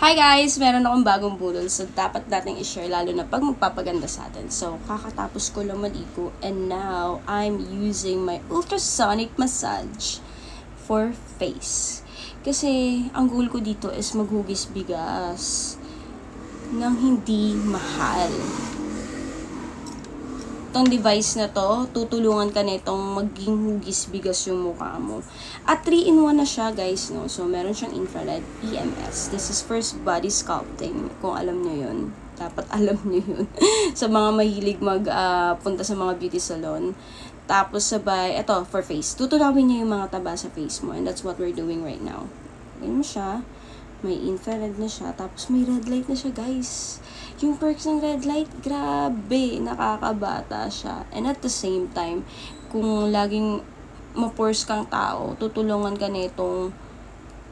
Hi guys! Meron akong bagong budol so dapat nating i-share lalo na pag magpapaganda sa atin. So, kakatapos ko lang maligo and now I'm using my ultrasonic massage for face. Kasi ang goal ko dito is maghugis bigas ng hindi mahal. Itong device na to, tutulungan ka nitong maging hugis bigas yung mukha mo. At 3-in-1 na siya guys, no? So, meron siyang infrared EMS. This is first body sculpting. Kung alam nyo yun, dapat alam nyo yun. Sa mga mahilig punta sa mga beauty salon. Tapos sabay, eto, for face. Tutulawin niya yung mga taba sa face mo. And that's what we're doing right now. Ganyan mo siya. May infrared na siya. Tapos may red light na siya guys. Yung perks ng red light, grabe, nakakabata siya. And at the same time, kung laging ma-pores kang tao, tutulungan ka nitong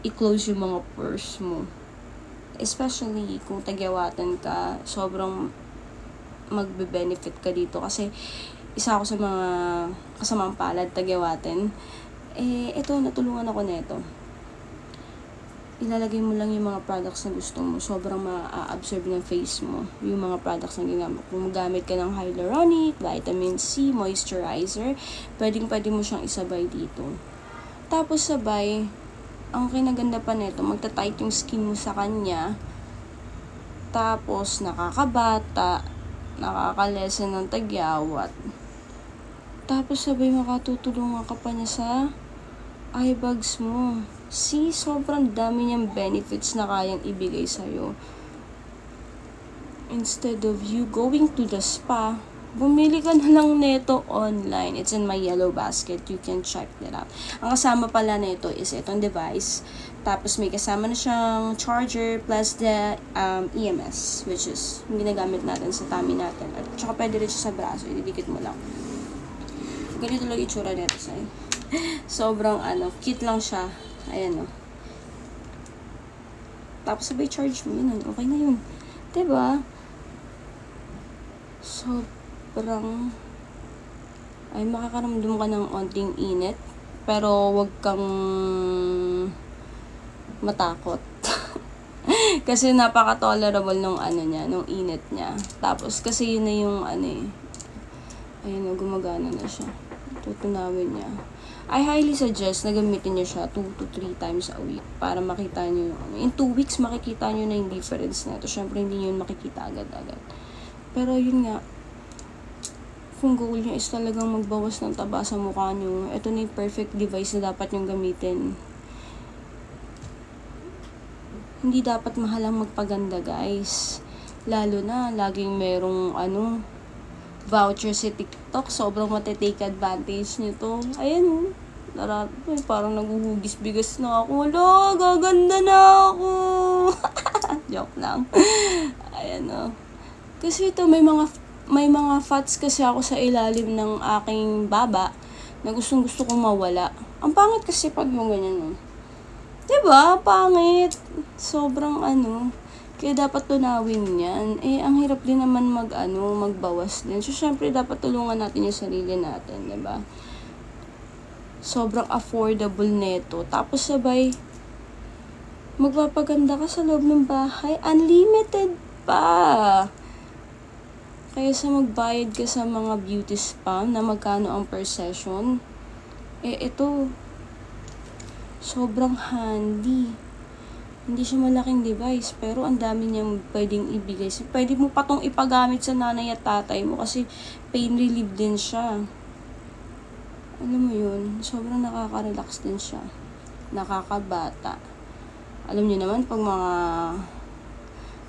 i-close yung mga pores mo. Especially kung tagyawatan ka, sobrang magbe-benefit ka dito. Kasi isa ako sa mga kasamang palad, tagyawatan. Ito, natulungan ako nito. Ilalagay mo lang yung mga products na gusto mo. Sobrang ma-absorb ng face mo. Yung mga products na ginamit. Kung magamit ka ng hyaluronic, vitamin C, moisturizer, pwede mo siyang isabay dito. Tapos sabay, ang kinaganda pa nito, magta-tight yung skin mo sa kanya. Tapos, nakakabata, nakakalesen ng tagyawat. Tapos sabay, makatutulungan ka pa niya sa eye bags mo. See, sobrang dami niyang benefits na kayang ibigay sa'yo. Instead of you going to the spa, bumili ka na lang nito online. It's in my yellow basket. You can check that out. Ang kasama pala nito is itong device. Tapos may kasama na siyang charger plus the EMS, which is yung ginagamit natin sa tummy natin. At saka pwede rin siya sa braso. Ididikit mo lang. Ganito lang itsura nito sa'yo. Sobrang cute lang siya. Ayan o. Tapos sabay charge mo yun. Okay na yun. Diba? Sobrang ay makakaramdam ka ng onting init. Pero wag kang matakot. Kasi napaka-tolerable nung niya, nung init niya. Tapos kasi yun na yung ayun o, gumagana na siya. Tutunawin niya. I highly suggest na gamitin niyo siya 2 to 3 times a week para makita niyo in 2 weeks makikita niyo na yung difference na ito. Syempre hindi niyo makikita agad-agad. Pero yun nga, kung goal niyo is talagang magbawas ng taba sa mukha niyo, ito na yung perfect device na dapat niyong gamitin. Hindi dapat mahalang magpaganda guys. Lalo na laging merong voucher si TikTok, sobrang matitake advantage nito. Ayan, parang naguhugis bigas na ako. Wala, gaganda na ako. Joke lang. Ayan o. Kasi ito, may mga fats kasi ako sa ilalim ng aking baba na gustong gusto kong mawala. Ang pangit kasi pag yung ganyan o. Diba? Pangit. Sobrang kaya dapat tunawin yan. Ang hirap din naman magbawas din. So, syempre, dapat tulungan natin yung sarili natin, diba? Sobrang affordable neto. Tapos, sabay, magpapaganda ka sa loob ng bahay. Unlimited pa! Kaya sa magbayad ka sa mga beauty spa na magkano ang per session, ito, sobrang handy. Hindi siya malaking device, pero ang dami niyang pwedeng ibigay. Pwede mo pa tong ipagamit sa nanay at tatay mo kasi pain relief din siya. Alam mo yun, sobrang nakaka-relax din siya. Nakakabata. Alam niyo naman, pag mga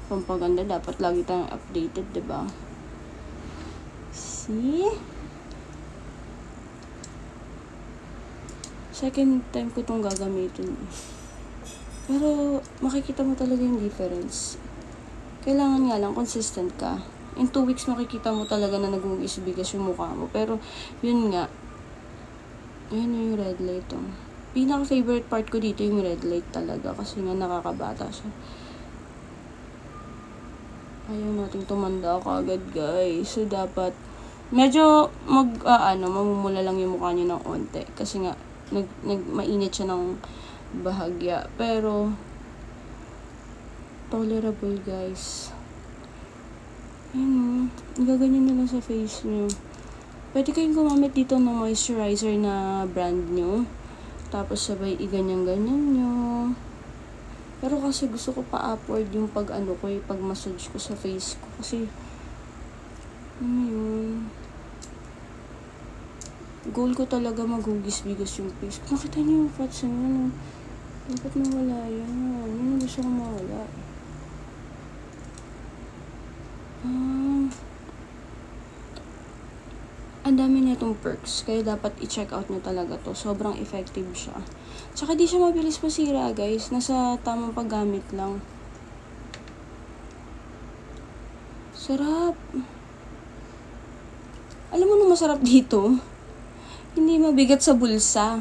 pampaganda, dapat lagi tayong updated, diba? See? Second time ko tong gagamitin. Pero, makikita mo talaga yung difference. Kailangan nga lang, consistent ka. In 2 weeks, makikita mo talaga na nagugis-bigas yung mukha mo. Pero, yun nga. Yun yung red light. Pinaka-favorite part ko dito yung red light talaga. Kasi nga, nakakabata siya. Ayaw nating tumanda kagad, guys. So, dapat, medyo, mamumula lang yung mukha nyo ng onte. Kasi nga, mainit siya ng bahagya. Pero, Tolerable, guys. Ayun, gaganyan na lang sa face nyo. Pwede kayong gumamit dito ng moisturizer na brand nyo. Tapos sabay iganyan-ganyan nyo. Pero kasi gusto ko pa upward yung pag massage ko sa face ko. Kasi, yun. Goal ko talaga maghugis-bigas yung face ko. Nakita niyo yung fats niya, dapat mawala yan. Yun ang gusto kong mawala. Ang dami na itong perks, kaya dapat i-check out nyo talaga to. Sobrang effective siya. Tsaka di siya mabilis masira, guys. Nasa tamang paggamit lang. Sarap. Alam mo nung masarap dito? Hindi mabigat sa bulsa.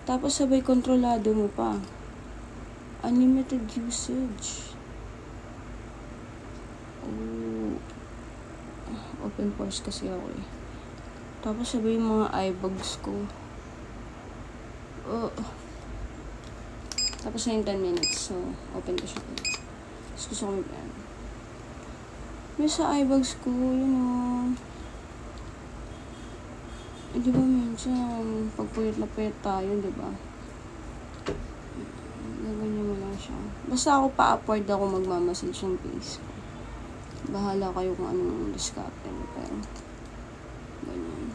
Tapos sabay kontrolado mo pa. Unlimited usage. Open pores kasi ako eh. Tapos sabay yung mga eye bags ko. Tapos na yung 10 minutes. So, open ko siya. Tapos gusto ko mag-end. May sa eye bags ko, di ba minsan, pag puyat na puyat tayo, di ba? Gaganyan mo lang siya. Basta ako pa-upward ako magmamassage ng face ko. Bahala kayo kung anong diskarte niyo, pero ganyan.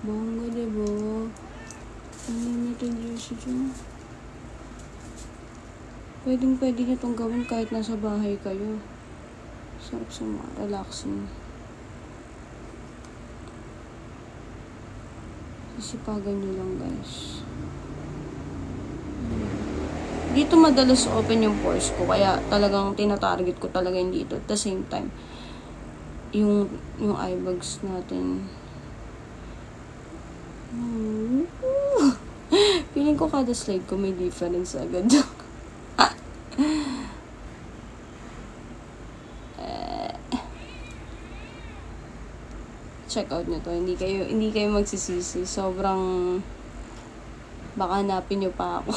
Bongga, diba? Unlimited usage yun. Pwede niyo itong gawin kahit nasa bahay kayo. Sarap sa mga relaxing. Sisipagan nyo lang, guys. Dito madalas open yung pores ko, kaya talagang tinatarget ko talaga yung dito. At the same time, yung eye bags natin. Feeling ko kada slide ko may difference agad. Check out nyo to. Hindi kayo magsisisi. Sobrang baka hanapin nyo pa ako.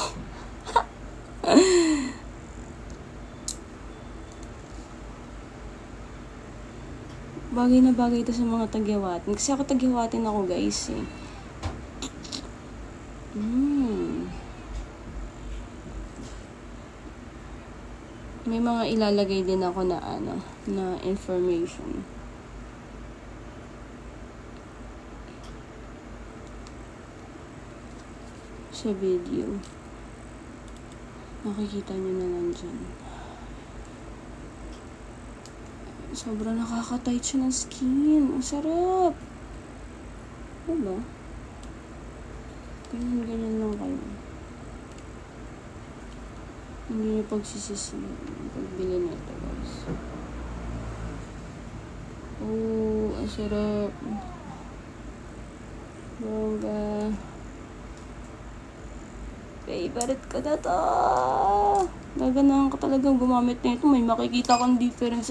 Bagay na bagay ito sa mga tagyawatin. Kasi ako tagyawatin ako, guys, eh. May mga ilalagay din ako na na information. Sa video. Makikita nyo na lang dyan. Sobrang nakaka-tight siya ng skin. Ang sarap. Diba? Ganyan lang kayo. Hindi nyo pagsisisi. Pagbili nito, guys. Ang sarap. Bongga. Favorite ko na to. Gaganahan ka talagang gumamit na ito. May makikita kang difference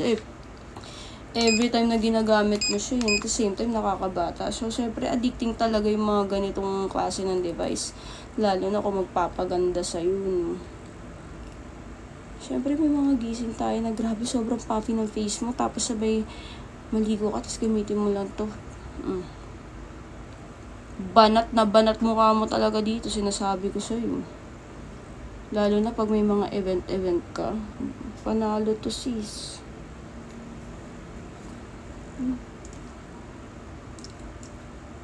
every time na ginagamit mo siya. At the same time, nakakabata. So, syempre, addicting talaga yung mga ganitong klase ng device. Lalo na kung magpapaganda sa'yo. No? Syempre, may mga gising tayo na grabe, sobrang puffy ng face mo. Tapos sabay, maligo ka, tapos gamitin mo lang to. Banat na banat mukha mo talaga dito, sinasabi ko sa'yo. Lalo na pag may mga event ka. Panalo to, sis.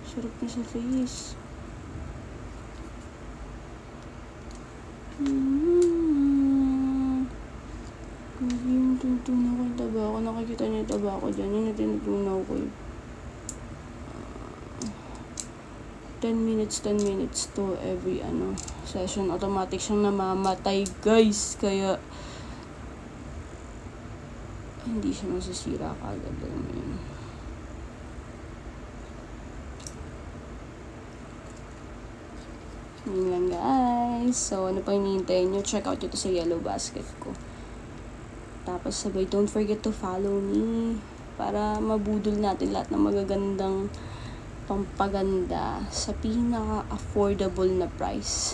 Sarap niya sa face. Yung tutunaw ko yung taba ko. Nakikita niyo yung taba ko dyan. Yun yung tinutunaw ko yun. 10 minutes to every session. Automatic siyang namamatay, guys. Kaya hindi siya masisira kagad. Yun lang, guys. So, ano pa hinihintay nyo? Check out ito sa yellow basket ko. Tapos sabay, don't forget to follow me para mabudol natin lahat ng magagandang pampaganda sa pinaka-affordable na price.